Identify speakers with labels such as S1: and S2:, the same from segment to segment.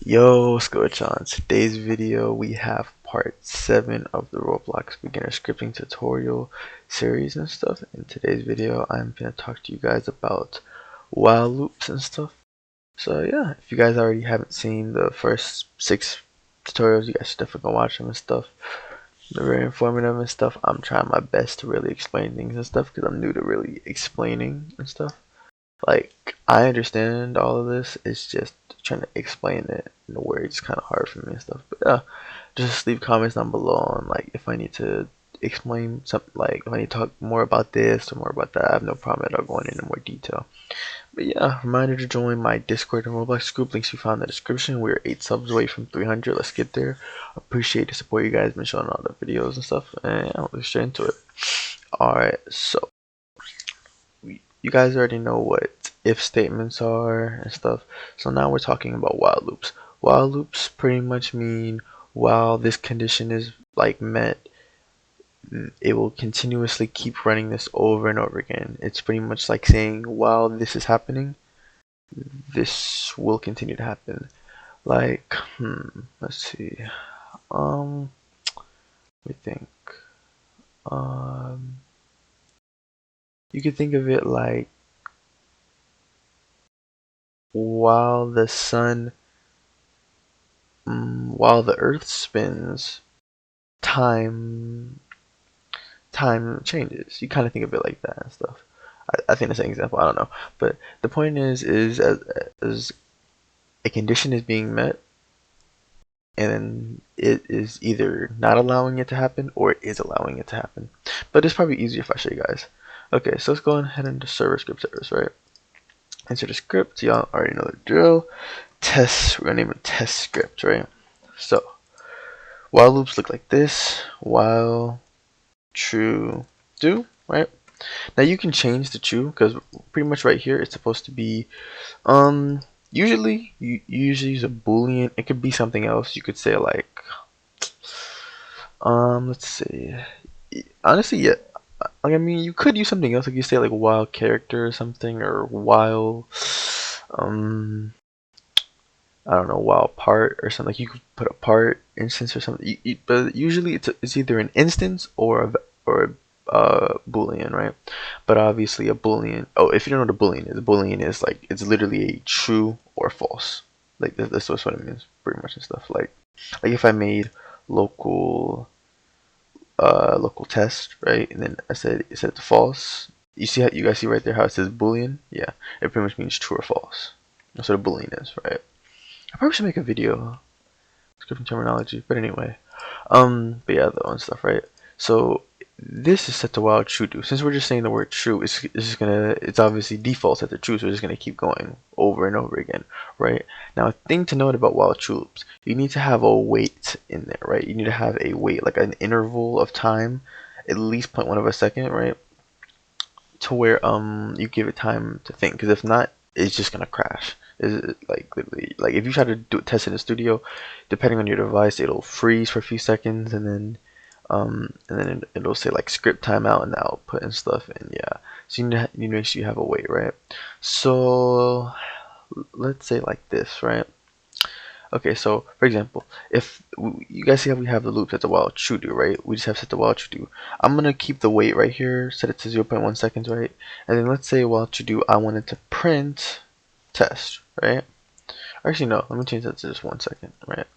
S1: Yo, what's good, y'all? Today's video we have part 7 of the Roblox beginner scripting tutorial series and stuff. In today's video I'm gonna talk to you guys about while loops and stuff. So yeah, if you guys already haven't seen the first 6 tutorials, you guys should definitely go watch them and stuff. They're very informative and stuff. I'm trying my best to really explain things and stuff because I'm new to really explaining and stuff. Like, I understand all of this, it's just trying to explain it in a way it's kind of hard for me and stuff. But yeah, just leave comments down below on like if I need to explain something, like if I need to talk more about this or more about that. I have no problem at all going into more detail. But yeah, reminder to join my Discord and Roblox group. Links you found in the description. We're 8 subs away from 300. Let's get there. Appreciate the support you guys been showing all the videos and stuff. And yeah, let's get straight into it. Alright, so you guys already know what if statements are and stuff. So now we're talking about while loops. While loops pretty much mean while this condition is like met, it will continuously keep running this over and over again. It's pretty much like saying while this is happening, this will continue to happen. Like, let's see. We think. Um, you could think of it like while the sun while the earth spins, time changes. You kind of think of it like that and stuff. I think that's an example. I don't know, but the point is as a condition is being met, and then it is either not allowing it to happen or it is allowing it to happen. But it's probably easier if I show you guys. Okay, so let's go ahead into server script service, right? Insert a script. Y'all already know the drill. Test. We're gonna name it test script, right? So while loops look like this. While true do, right? Now you can change the true because pretty much right here it's supposed to be usually you usually use a boolean. It could be something else. You could say like let's see, honestly, yeah, like, I mean, you could use something else, like you say like while character or something, or while I don't know, while part or something. Like you could put a part instance or something. But usually it's either an instance or a boolean, right? But obviously a boolean. Oh, if you don't know what a boolean is like it's literally a true or false. Like that's what it means, pretty much and stuff. Like if I made local local test, right, and then I said it set to false. You see how you guys see right there how it says boolean? Yeah, it pretty much means true or false. That's what a boolean is, right? I probably should make a video scripting terminology, but anyway. But yeah, the own stuff, right? So this is set to while true do. Since we're just saying the word true, it's obviously default set to true, so it's just gonna keep going over and over again, right? Now, a thing to note about while true loops, you need to have a wait in there, right? You need to have a wait, like an interval of time, at least 0.1 of a second, right? To where you give it time to think, because if not, it's just gonna crash. Is like literally, like if you try to test it in the studio, depending on your device, it'll freeze for a few seconds, and then it'll say like script timeout and output and stuff, and yeah. So you need to make sure you have a wait, right? So let's say like this, right? Okay, so for example, if you guys see how we have the loop set to while true do, right? We just have set to while true do. I'm gonna keep the wait right here, set it to 0.1 seconds, right? And then let's say while true do, I wanted to print test, right? Actually, no, let me change that to just 1 second, right?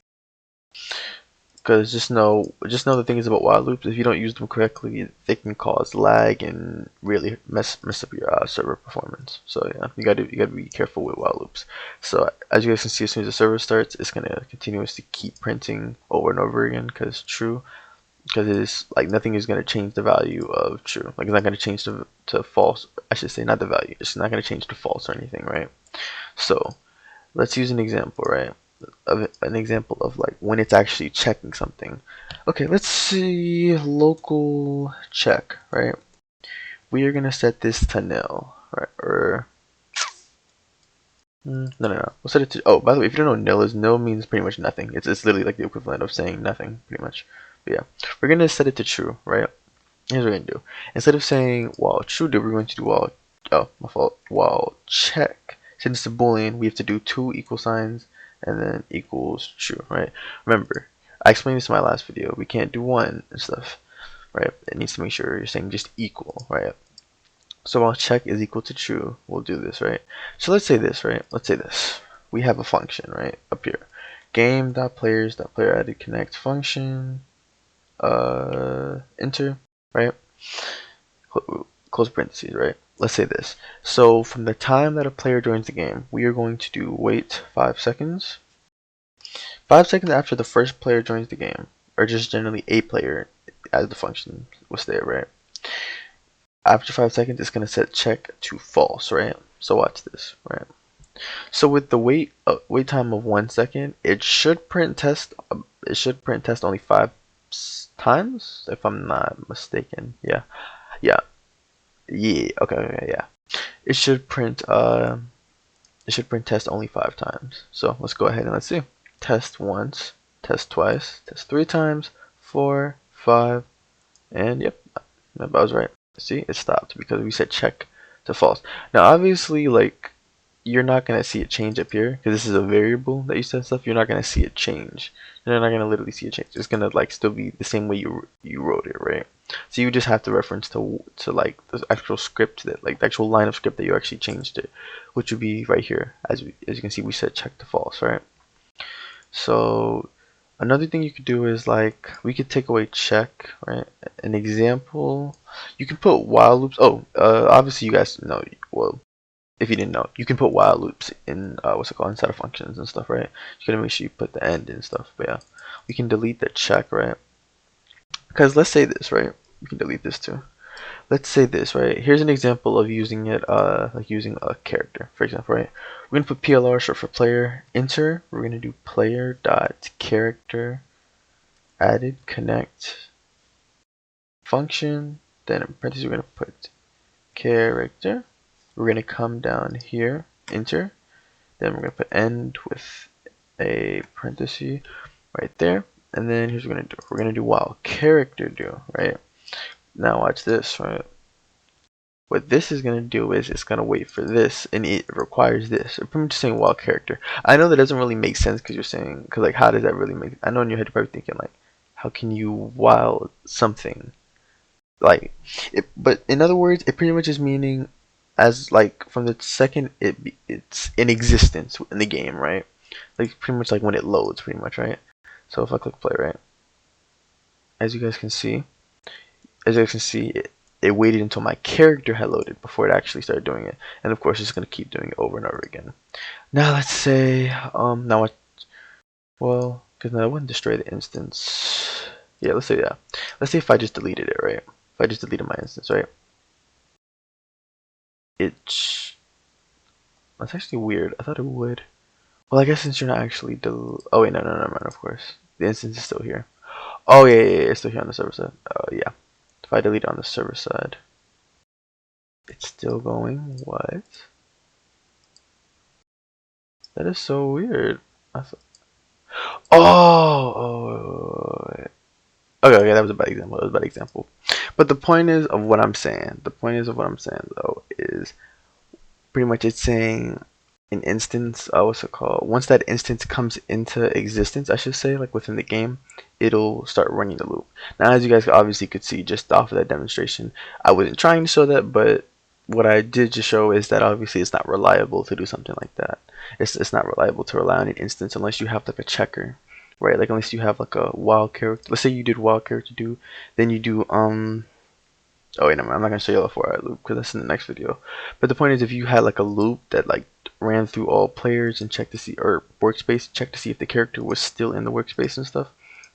S1: Because just know the thing is about while loops. If you don't use them correctly, they can cause lag and really mess up your server performance. So yeah, you gotta be careful with while loops. So as you guys can see, as soon as the server starts, it's gonna continuously keep printing over and over again because true. Because it is like nothing is gonna change the value of true. Like it's not gonna change to false. I should say not the value. It's not gonna change to false or anything, right? So let's use an example, right? Of an example of like when it's actually checking something. Okay, let's see local check, right? We are gonna set this to nil, right? Or no. We'll set it to. Oh, by the way, if you don't know what nil is, nil means pretty much nothing. It's literally like the equivalent of saying nothing, pretty much. But yeah, we're gonna set it to true, right? Here's what we're gonna do. Instead of saying while true do, we're going to do while my fault. While check. Since it's a boolean, we have to do two equal signs and then equals true, right? Remember, I explained this in my last video. We can't do one and stuff, right? It needs to make sure you're saying just equal, right? So while check is equal to true, we'll do this, right? So let's say this, right? Let's say this. We have a function, right? Up here. Game.players.player added connect function, enter, right? Close parentheses, right? Let's say this. So from the time that a player joins the game, we are going to do wait 5 seconds. 5 seconds after the first player joins the game, or just generally a player as the function was there, right? After 5 seconds, it's going to set check to false, right? So watch this, right? So with the wait time of 1 second, it should print test. It should print test only 5 times, if I'm not mistaken. Yeah. Okay, yeah. It should print test only 5 times. So let's go ahead and let's see. Test once, test twice, test 3 times, 4, 5, and yep, I was right. See, it stopped because we said check to false. Now obviously, like, you're not gonna see it change up here because this is a variable that you set stuff. You're not gonna see it change. You're not gonna literally see it change. It's gonna like still be the same way you wrote it, right? So you just have to reference to like the actual script, that like the actual line of script that you actually changed it, which would be right here. As you can see, we set check to false, right? So another thing you could do is like we could take away check, right? An example, you can put while loops. Oh, obviously you guys know. Well, if you didn't know, you can put while loops in inside of functions and stuff, right? You gotta make sure you put the end and stuff. But yeah, we can delete the check, right? Because let's say this, right? We can delete this too. Let's say this, right? Here's an example of using it, like using a character, for example, right? We're gonna put PLR short for player, enter. We're gonna do player dot character added connect function. Then in parentheses, we're gonna put character. We're gonna come down here, enter. Then we're gonna put end with a parenthesis right there. And then here's what we're gonna do. We're gonna do while character do, right? Now watch this, right? What this is gonna do is it's gonna wait for this, and it requires this. I'm pretty much saying while character. I know that doesn't really make sense because you're saying, because like, how does that really make? I know in your head you're probably thinking like, how can you while something? Like, but in other words, it pretty much is meaning as like from the second it's in existence in the game, right? Like pretty much like when it loads, pretty much, right? So if I click play, right? As you guys can see, it waited until my character had loaded before it actually started doing it, and of course it's gonna keep doing it over and over again. Now let's say now well, because now I wouldn't destroy the instance. Yeah, let's say yeah. Let's say if I just deleted it, right? If I just deleted my instance, right? That's actually weird. I thought it would. Well, I guess since you're not actually oh wait, no, never mind. Of course, the instance is still here. Oh yeah, it's still here on the server side. Oh yeah. If I delete it on the server side, it's still going. What? That is so weird. Oh. Okay, that was a bad example. That was a bad example. But the point is of what I'm saying. The point is of what I'm saying though is pretty much it's saying an instance, what's it called? Once that instance comes into existence, I should say, like within the game, it'll start running the loop. Now, as you guys obviously could see just off of that demonstration, I wasn't trying to show that, but what I did just show is that obviously it's not reliable to do something like that. It's not reliable to rely on an instance unless you have like a checker, right? Like unless you have like a while character. Let's say you did while character do, then you do oh wait, no, I'm not gonna show you the for loop because that's in the next video. But the point is, if you had like a loop that like ran through all players and checked to see, or workspace, checked to see if the character was still in the workspace and stuff,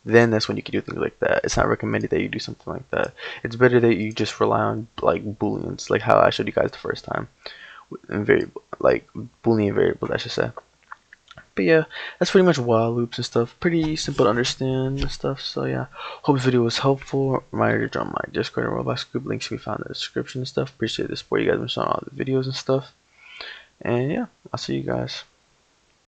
S1: then that's when you can do things like that. It's not recommended that you do something like that. It's better that you just rely on like booleans, like how I showed you guys the first time, and variable, like boolean variables, I should say. But yeah, that's pretty much while loops and stuff. Pretty simple to understand and stuff. So yeah, hope this video was helpful. Reminder to join my Discord and Roblox group. Links can be found in the description and stuff. Appreciate the support you guys been showing all the videos and stuff. And yeah, I'll see you guys.